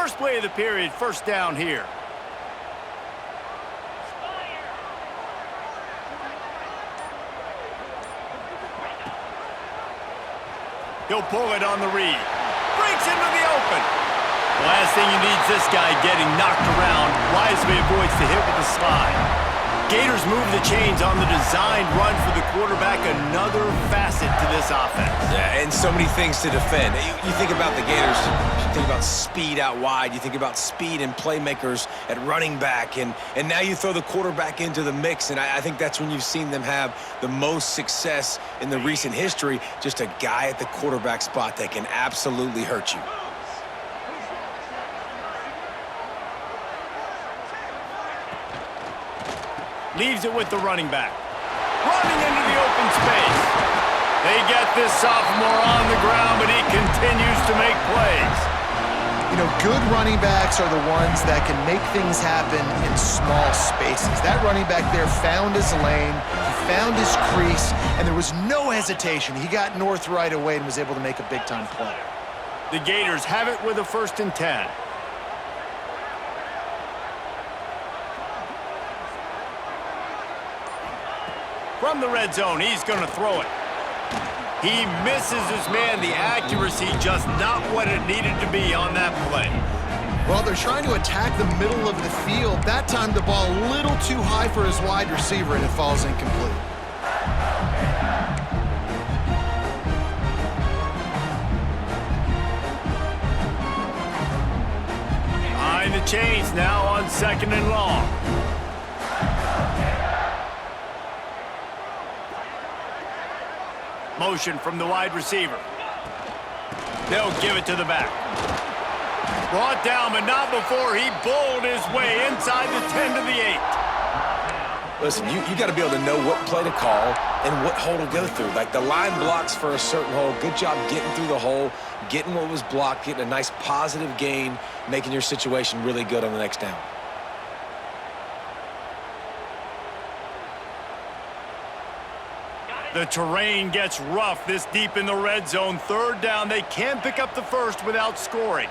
First play of the period, first down here. He'll pull it on the read. Breaks into the open. The last thing he needs this guy getting knocked around. Wisely avoids the hit with the slide. Gators move the chains on the designed run for the quarterback. Another facet to this offense. Yeah, and so many things to defend. You think about the Gators, you think about speed out wide, you think about speed and playmakers at running back, and now you throw the quarterback into the mix, and I think that's when you've seen them have the most success in the recent history. Just a guy at the quarterback spot that can absolutely hurt you. Leaves it with the running back. Running into the open space. They get this sophomore on the ground, but he continues to make plays. You know, good running backs are the ones that can make things happen in small spaces. That running back there found his lane, he found his crease, and there was no hesitation. He got north right away and was able to make a big-time play. The Gators have it with a 1st and 10. From the red zone, he's going to throw it. He misses his man. The accuracy just not what it needed to be on that play. Well, they're trying to attack the middle of the field. That time the ball a little too high for his wide receiver, and it falls incomplete. Behind the chains now on 2nd and long. Motion from the wide receiver. They'll give it to the back. Brought down, but not before he bowled his way inside the 10 to the 8. Listen, you got to be able to know what play to call and what hole to go through. Like the line blocks for a certain hole. Good job getting through the hole, getting what was blocked, getting a nice positive gain, making your situation really good on the next down. The terrain gets rough this deep in the red zone. 3rd down. They can't pick up the first without scoring.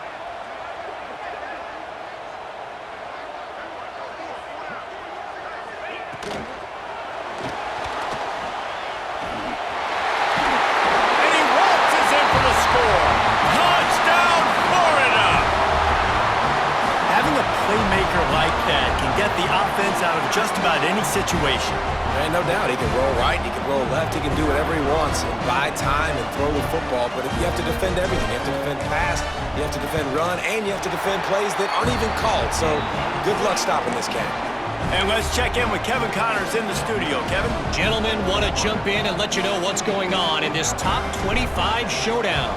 And he waltzes in for the score. Touchdown, Florida! Having a playmaker like that can get the offense out of just about any situation. And no doubt, he can roll right, he can roll left, he can do whatever he wants and buy time and throw the football. But you have to defend everything. You have to defend pass, you have to defend run, and you have to defend plays that aren't even called. So good luck stopping this cat. And let's check in with Kevin Connors in the studio. Kevin? Gentlemen, want to jump in and let you know what's going on in this top 25 showdown.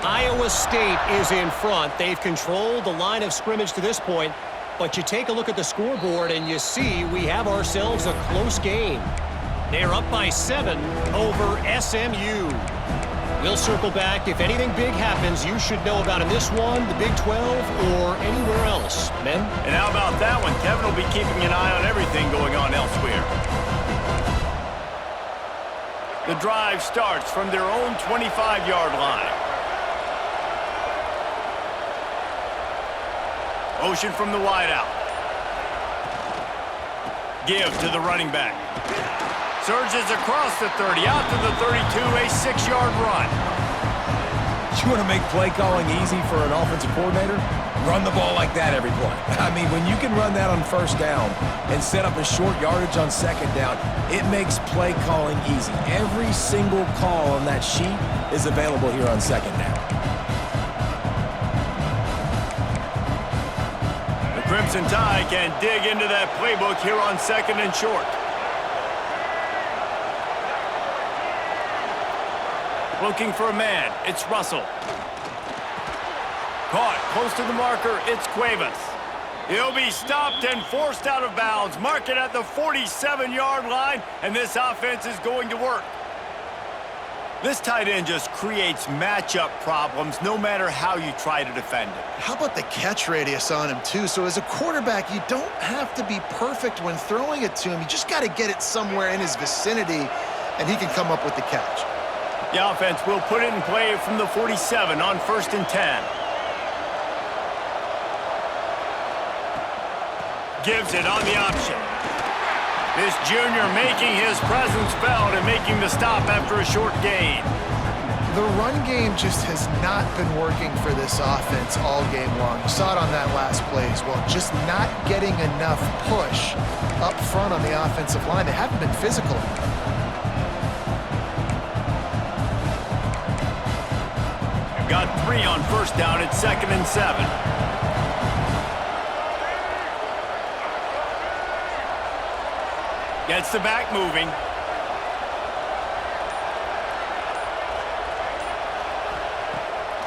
Iowa State is in front. They've controlled the line of scrimmage to this point. But you take a look at the scoreboard and you see we have ourselves a close game. They're up by 7 over SMU. We'll circle back. If anything big happens, you should know about in this one, the Big 12, or anywhere else. Men? And how about that one? Kevin will be keeping an eye on everything going on elsewhere. The drive starts from their own 25-yard line. Motion from the wideout. Give to the running back. Surges across the 30, out to the 32, a 6-yard run. You want to make play calling easy for an offensive coordinator? Run the ball like that every play. I mean, when you can run that on 1st down and set up a short yardage on 2nd down, it makes play calling easy. Every single call on that sheet is available here on 2nd down. Crimson Tide can dig into that playbook here on 2nd and short. Looking for a man. It's Russell. Caught close to the marker. It's Cuevas. He'll be stopped and forced out of bounds. Mark it at the 47-yard line, and this offense is going to work. This tight end just creates matchup problems no matter how you try to defend it. How about the catch radius on him, too? So as a quarterback, you don't have to be perfect when throwing it to him. You just got to get it somewhere in his vicinity, and he can come up with the catch. The offense will put it in play from the 47 on 1st and 10. Gives it on the option. This junior making his presence felt and making the stop after a short gain. The run game just has not been working for this offense all game long. You saw it on that last play as well. Just not getting enough push up front on the offensive line. They haven't been physical enough. Got 3 on first down. It's 2nd and 7. Gets the back moving.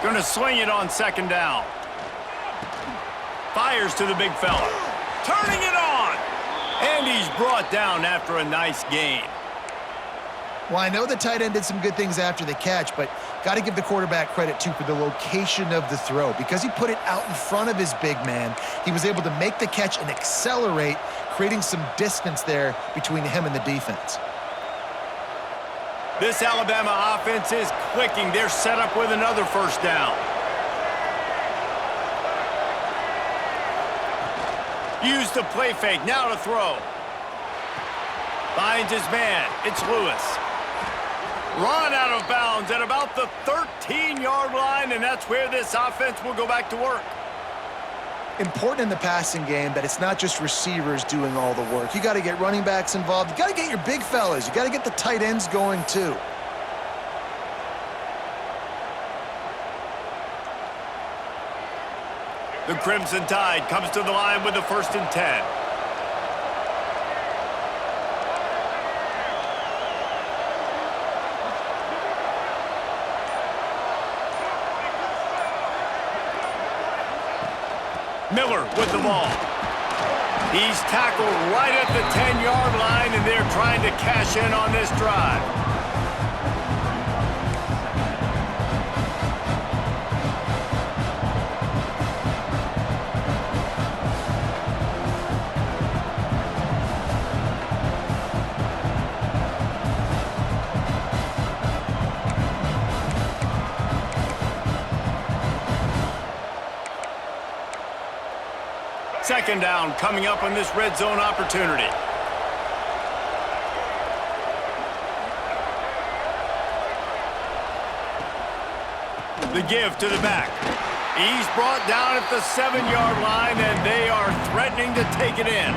Going to swing it on 2nd down. Fires to the big fella. Turning it on. And he's brought down after a nice gain. Well, I know the tight end did some good things after the catch, but got to give the quarterback credit, too, for the location of the throw. Because he put it out in front of his big man, he was able to make the catch and accelerate, creating some distance there between him and the defense. This Alabama offense is clicking. They're set up with another first down. Use the play fake. Now to throw. Finds his man. It's Lewis. Run out of bounds at about the 13-yard line, and that's where this offense will go back to work. Important in the passing game that it's not just receivers doing all the work. You got to get running backs involved. You got to get your big fellas. You got to get the tight ends going too. The Crimson Tide comes to the line with the 1st and 10. Miller with the ball. He's tackled right at the 10-yard line, and they're trying to cash in on this drive. Second down coming up on this red zone opportunity. The give to the back. He's brought down at the 7-yard line, and they are threatening to take it in.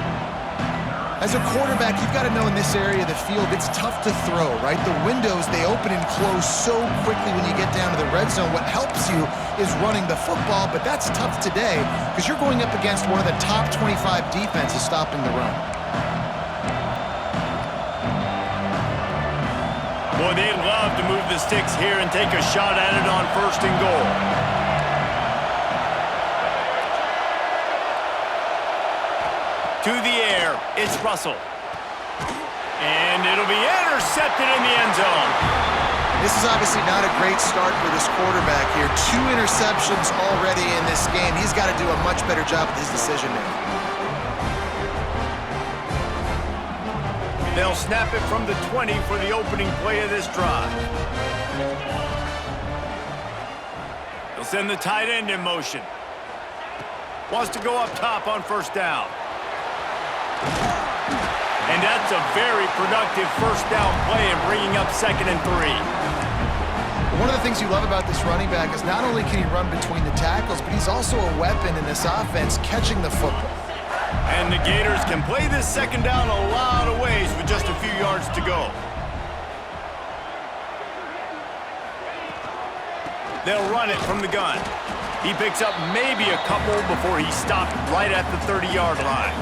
As a quarterback, you've got to know in this area of the field, it's tough to throw, right? The windows, they open and close so quickly when you get down to the red zone. What helps you is running the football, but that's tough today because you're going up against one of the top 25 defenses stopping the run. Boy, they'd love to move the sticks here and take a shot at it on 1st and goal. To the air, it's Russell. And it'll be intercepted in the end zone. This is obviously not a great start for this quarterback here. 2 interceptions already in this game. He's got to do a much better job with his decision-making. They'll snap it from the 20 for the opening play of this drive. They'll send the tight end in motion. Wants to go up top on 1st down. And that's a very productive 1st down play and bringing up 2nd and 3. One of the things you love about this running back is not only can he run between the tackles, but he's also a weapon in this offense catching the football. And the Gators can play this 2nd down a lot of ways with just a few yards to go. They'll run it from the gun. He picks up maybe a couple before he's stopped right at the 30-yard line.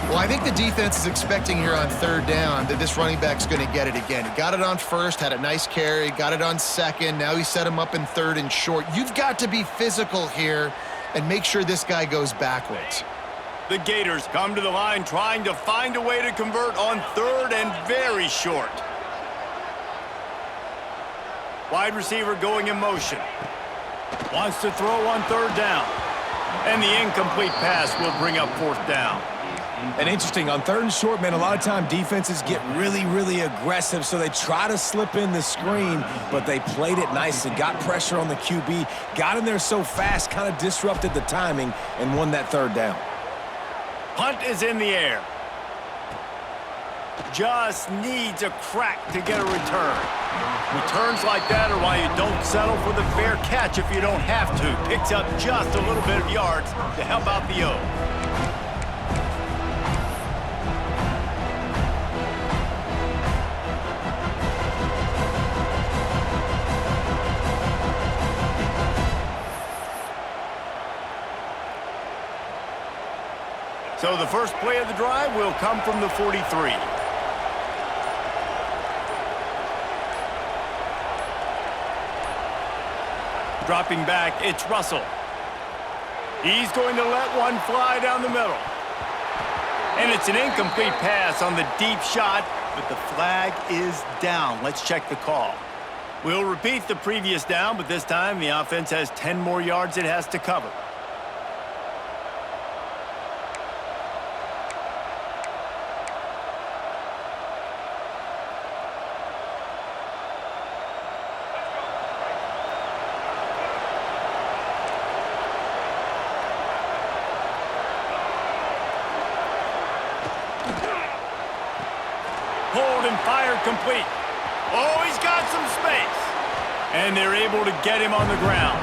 Well, I think the defense is expecting here on 3rd down that this running back's going to get it again. He got it on 1st, had a nice carry, got it on 2nd. Now he set him up in 3rd and short. You've got to be physical here and make sure this guy goes backwards. The Gators come to the line trying to find a way to convert on 3rd and very short. Wide receiver going in motion. Wants to throw on 3rd down. And the incomplete pass will bring up 4th down. And interesting, on 3rd and short, man, a lot of time defenses get really, really aggressive, so they try to slip in the screen, but they played it nicely, got pressure on the QB, got in there so fast, kind of disrupted the timing, and won that 3rd down. Punt is in the air. Just needs a crack to get a return. Returns like that are why you don't settle for the fair catch if you don't have to. Picks up just a little bit of yards to help out the O. So the first play of the drive will come from the 43. Dropping back, it's Russell. He's going to let one fly down the middle. And it's an incomplete pass on the deep shot, but the flag is down. Let's check the call. We'll repeat the previous down, but this time the offense has 10 more yards it has to cover. Pulled and fired complete. Oh, he's got some space. And they're able to get him on the ground.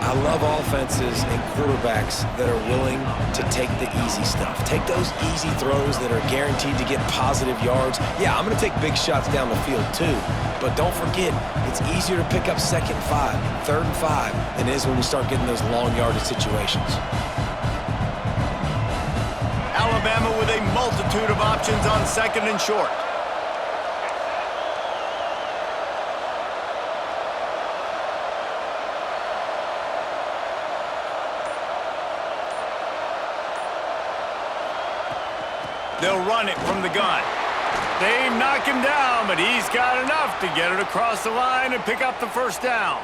I love offenses and quarterbacks that are willing to take the easy stuff. Take those easy throws that are guaranteed to get positive yards. Yeah, I'm going to take big shots down the field too. But don't forget, it's easier to pick up 2nd and 5, 3rd and 5 than it is when we start getting those long yardage situations. Alabama with a multitude of options on 2nd and short. They'll run it from the gun. They knock him down, but he's got enough to get it across the line and pick up the first down.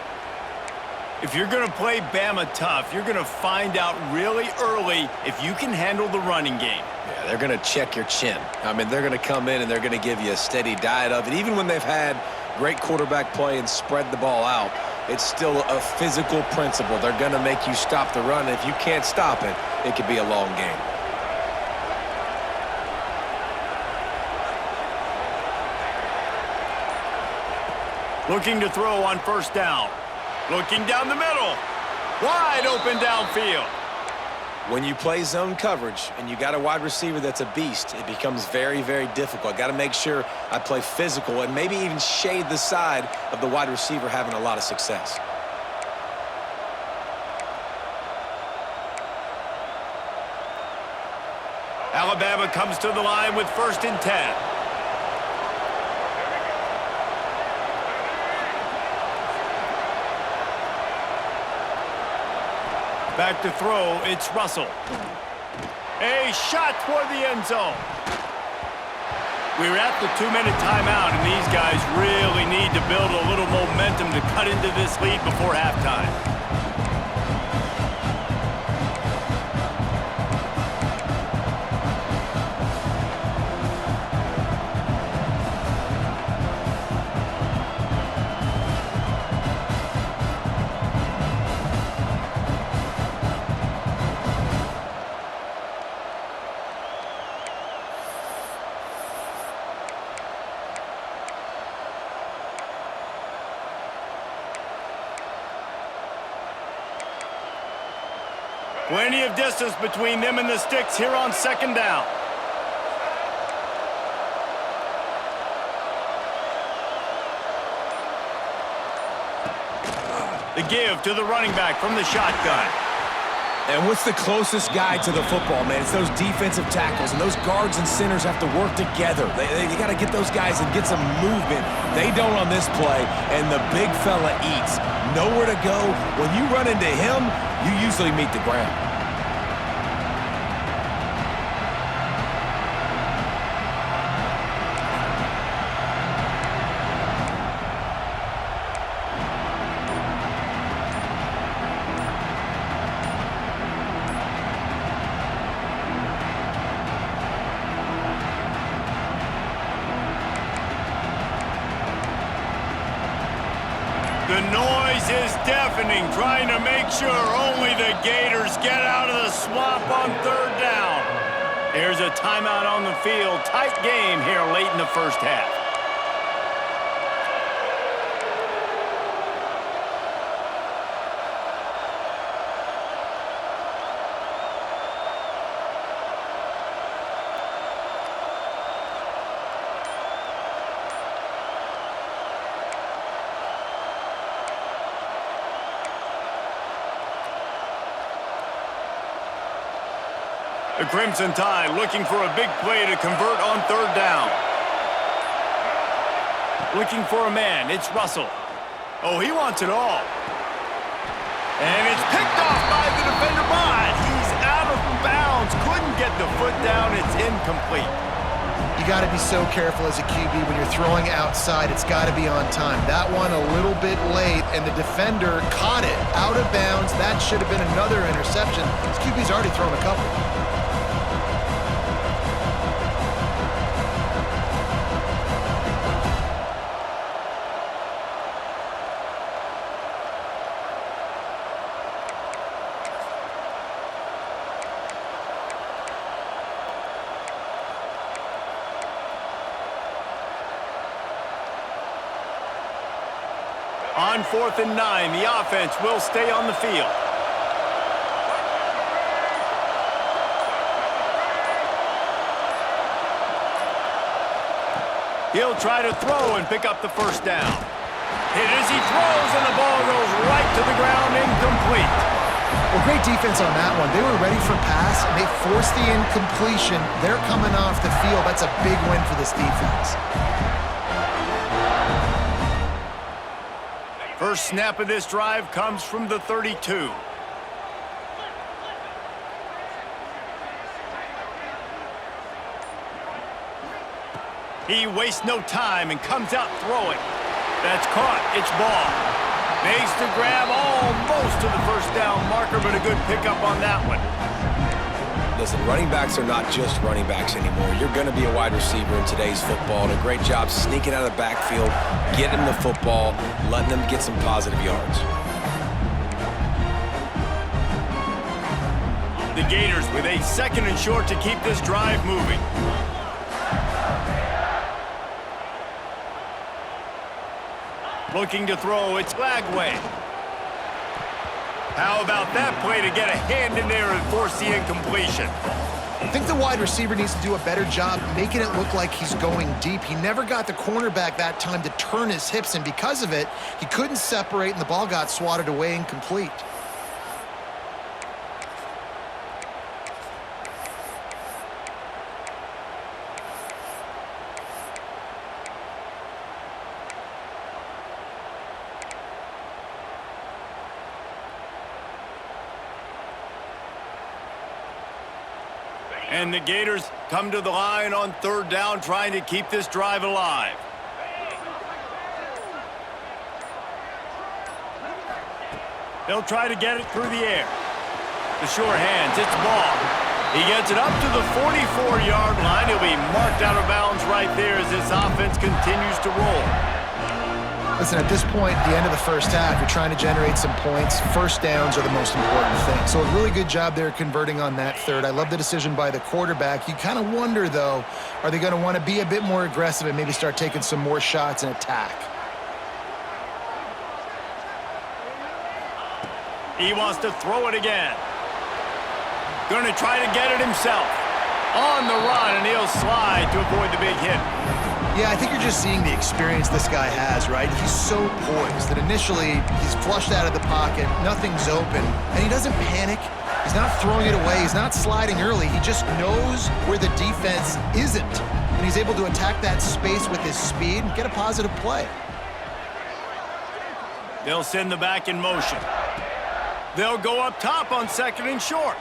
If you're going to play Bama tough, you're going to find out really early if you can handle the running game. Yeah, they're going to check your chin. I mean, they're going to come in and they're going to give you a steady diet of it. Even when they've had great quarterback play and spread the ball out, it's still a physical principle. They're going to make you stop the run. If you can't stop it, it could be a long game. Looking to throw on first down. Looking down the middle. Wide open downfield. When you play zone coverage and you got a wide receiver that's a beast, it becomes very, very difficult. Got to make sure I play physical and maybe even shade the side of the wide receiver having a lot of success. Alabama comes to the line with 1st and 10. Back to throw, it's Russell. A shot toward the end zone. We're at the 2-minute timeout, and these guys really need to build a little momentum to cut into this lead before halftime. Plenty of distance between them and the sticks here on 2nd down. The give to the running back from the shotgun. And what's the closest guy to the football, man? It's those defensive tackles, and those guards and centers have to work together. They got to get those guys and get some movement. They don't on this play, and the big fella eats. Nowhere to go. When you run into him, you usually meet the ground. The noise is deafening, trying to make sure only the Gators get out of the swamp on third down. Here's a timeout on the field. Tight game here late in the first half. The Crimson Tide looking for a big play to convert on third down. Looking for a man. It's Russell. Oh, he wants it all. And it's picked off by the defender, but he's out of bounds. Couldn't get the foot down. It's incomplete. You got to be so careful as a QB when you're throwing outside. It's got to be on time. That one a little bit late, and the defender caught it out of bounds. That should have been another interception. This QB's already thrown a couple. On 4th and 9, the offense will stay on the field. He'll try to throw and pick up the first down. Hit as he throws, and the ball goes right to the ground, incomplete. Well, great defense on that one. They were ready for pass, and they forced the incompletion. They're coming off the field. That's a big win for this defense. First snap of this drive comes from the 32. He wastes no time and comes out throwing. That's caught. It's ball. Makes the grab almost to the first down marker, but a good pickup on that one. Listen, running backs are not just running backs anymore. You're going to be a wide receiver in today's football. And a great job sneaking out of the backfield, getting them the football, letting them get some positive yards. The Gators with a 2nd and short to keep this drive moving. Looking to throw, it's Lagway. How about that play to get a hand in there and force the incompletion? I think the wide receiver needs to do a better job making it look like he's going deep. He never got the cornerback that time to turn his hips, and because of it, he couldn't separate, and the ball got swatted away incomplete. And the Gators come to the line on third down, trying to keep this drive alive. They'll try to get it through the air. The sure hands, it's ball. He gets it up to the 44-yard line. He'll be marked out of bounds right there as this offense continues to roll. Listen, at this point, the end of the first half, you're trying to generate some points. First downs are the most important thing. So a really good job there converting on that third. I love the decision by the quarterback. You kind of wonder, though, are they going to want to be a bit more aggressive and maybe start taking some more shots and attack? He wants to throw it again. Going to try to get it himself. On the run, and he'll slide to avoid the big hit. Yeah, I think you're just seeing the experience this guy has, right? He's so poised that initially he's flushed out of the pocket, nothing's open, and he doesn't panic. He's not throwing it away. He's not sliding early. He just knows where the defense isn't, and he's able to attack that space with his speed and get a positive play. They'll send the back in motion. They'll go up top on 2nd and short.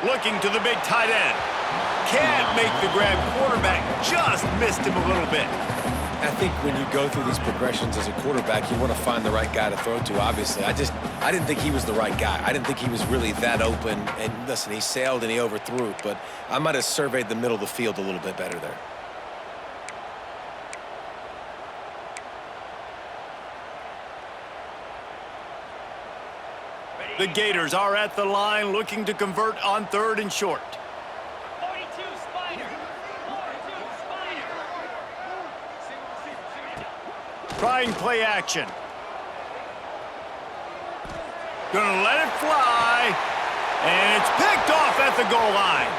Looking to the big tight end. Can't make the grab. Quarterback just missed him a little bit. I think when you go through these progressions as a quarterback, you want to find the right guy to throw to, obviously. I didn't think he was the right guy. I didn't think he was really that open. And listen, he sailed and he overthrew it, but I might have surveyed the middle of the field a little bit better there. The Gators are at the line looking to convert on 3rd and short. 42 Spider. 42 Spider. Trying play action. Gonna let it fly. And it's picked off at the goal line.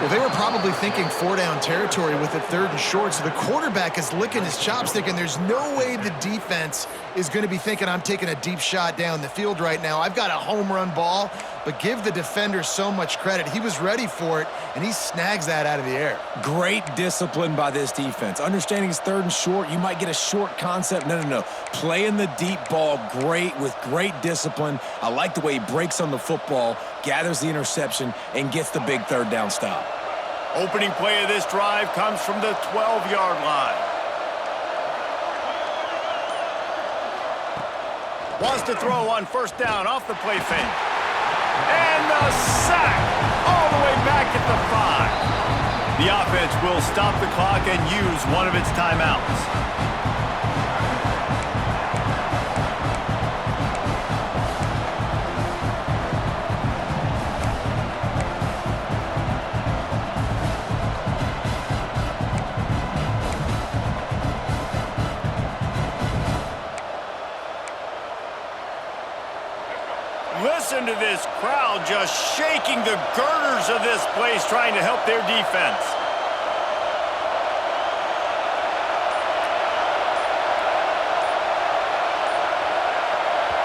Well, they were probably thinking 4-down territory with it 3rd and short, so the quarterback is licking his chops thinking there's no way the defense is going to be thinking I'm taking a deep shot down the field right now. I've got a home run ball, but give the defender so much credit. He was ready for it, and he snags that out of the air. Great discipline by this defense. Understanding it's 3rd and short, you might get a short concept. No. Playing the deep ball with great discipline. I like the way he breaks on the football, gathers the interception, and gets the big 3rd down stop. Opening play of this drive comes from the 12-yard line. Wants to throw on 1st down off the play fake. And the sack all the way back at the 5. The offense will stop the clock and use one of its timeouts. Listen to this crowd just shaking the girders of this place trying to help their defense.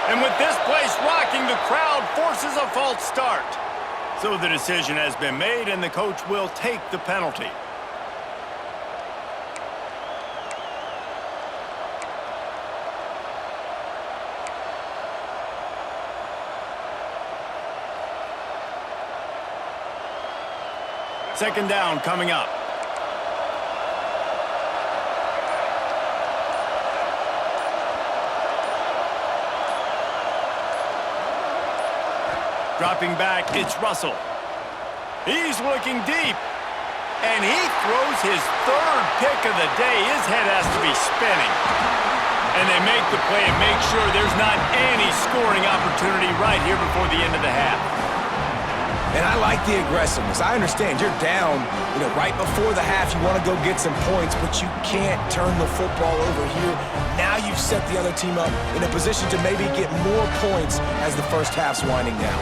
And with this place rocking, the crowd forces a false start. So the decision has been made and the coach will take the penalty. Second down coming up. Dropping back, it's Russell. He's looking deep. And he throws his 3rd pick of the day. His head has to be spinning. And they make the play and make sure there's not any scoring opportunity right here before the end of the half. And I like the aggressiveness. I understand you're down, right before the half. You want to go get some points, but you can't turn the football over here. Now you've set the other team up in a position to maybe get more points as the first half's winding down.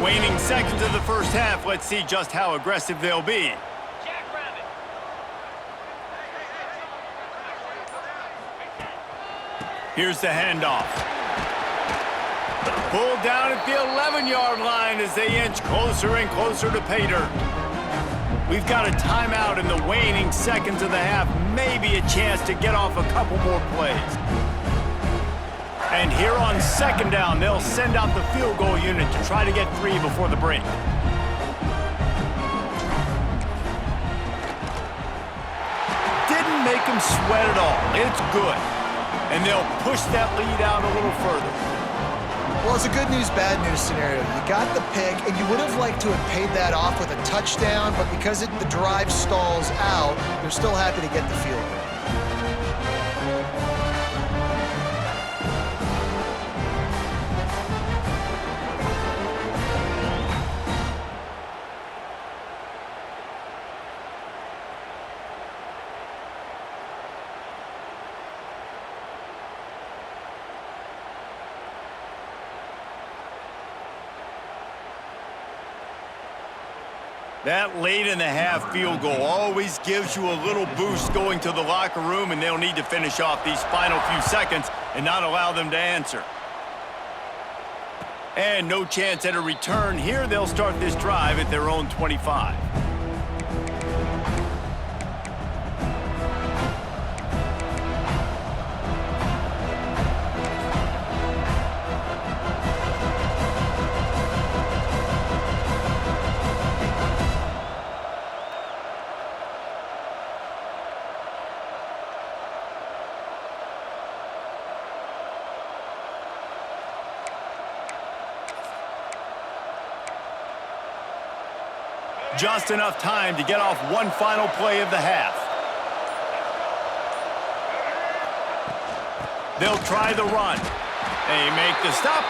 Waning seconds of the first half. Let's see just how aggressive they'll be. Here's the handoff. Pulled down at the 11-yard line as they inch closer and closer to pay dirt. We've got a timeout in the waning seconds of the half. Maybe a chance to get off a couple more plays. And here on 2nd down, they'll send out the field goal unit to try to get 3 before the break. Didn't make them sweat at all. It's good. And they'll push that lead out a little further. Well, it's a good news, bad news scenario. You got the pick, and you would have liked to have paid that off with a touchdown, but because the drive stalls out, they're still happy to get the field goal. That late in the half field goal always gives you a little boost going to the locker room, and they'll need to finish off these final few seconds and not allow them to answer. And no chance at a return here. They'll start this drive at their own 25. Just enough time to get off one final play of the half. They'll try the run. They make the stop.